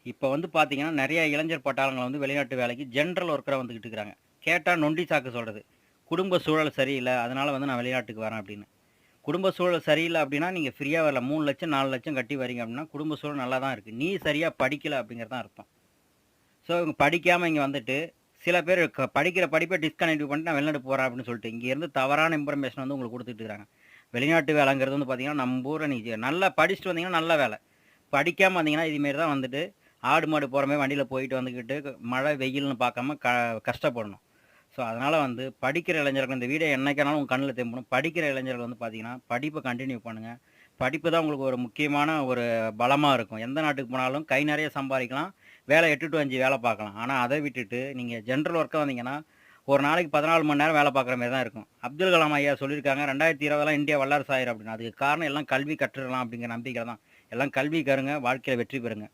இப்ப வந்து பார்த்தீங்கன்னா, நெறைய இளைஞர் பட்டாளங்கள் வந்து வெளிநாட்டு வேலைக்கு ஜெனரல் ஒர்க்கரா வந்துகிட்டு இருக்கிறாங்க. கேட்டா நொண்டி சாக்கு சொல்றது. குடும்ப சூழல் சரியில்ல. அதனால வந்து நான் வெளிநாட்டுக்கு வரேன் அப்படின்னு. குடும்ப சூழல் சரியில்ல அப்படின்னா, நீங்க ஃப்ரீயா வரல. 3,00,000 4,00,000 கட்டி வரீங்க அப்படின்னா, குடும்ப சூழல் நல்லா தான் இருக்கு. நீ சரியா படிக்கல அப்படிங்கிறது தான் அர்த்தம். ஸோ இவங்க படிக்காம இங்க வந்துட்டு, சில பேர் படிக்கிற படிப்ப டிஸ்கன்டின்யூ பண்ணிட்டு நான் வெளிநாடு போறேன் அப்படின்னு சொல்லிட்டு, இங்க இருந்து தவறான இன்ஃபர்மேஷன் வந்து உங்களுக்கு குடுத்துட்டு இருக்காங்க. வெளிநாட்டு வேலைங்கிறது வந்து பார்த்தீங்கன்னா, நம்ம ஊர்ல நீங்க நல்லா படிச்சுட்டு வந்தீங்கன்னா நல்ல வேலை. படிக்காம வந்தீங்கன்னா, இது மாரி தான் வந்துட்டு, ஆடு மாடு போற மாரி வண்டியில போயிட்டு வந்துகிட்டு, மழை, வெயில்னு பார்க்காம கஷ்டப்படணும். ஸோ, அதனால வந்து படிக்கிற இளைஞர்கள் இந்த வீடியோ என்னைக்கானாலும் உங்க கண்ணுல தென்படும். படிக்கிற இளைஞர்கள் வந்து பார்த்தீங்கன்னா, படிப்ப கன்டின்யூ பண்ணுங்க. படிப்பு தான் உங்களுக்கு ஒரு முக்கியமான ஒரு பலமா இருக்கும். எந்த நாட்டுக்கு போனாலும் கை நெறைய சம்பாரிக்கலாம். வேலை 8 டூ 5 வேலை பார்க்கலாம். ஆனா, அத விட்டுட்டு நீங்க ஜெனரல் ஒர்க்கா வந்தீங்கன்னா, ஒரு நாளைக்கு 14 மணி நேரம் வேலை பார்க்குற மாரி தான் இருக்கும். அப்துல் கலாம் ஐயா சொல்லியிருக்காங்க, 2020லாம் இந்தியா வல்லரசு ஆயிரும் அப்படின்னு. அதுக்கு காரணம் எல்லாம் கல்வி கற்றுறலாம் அப்படிங்கிற நம்பிக்கையில தான். எல்லாம் கல்வி கருங்க, வாழ்க்கையில வெற்றி பெறுங்க.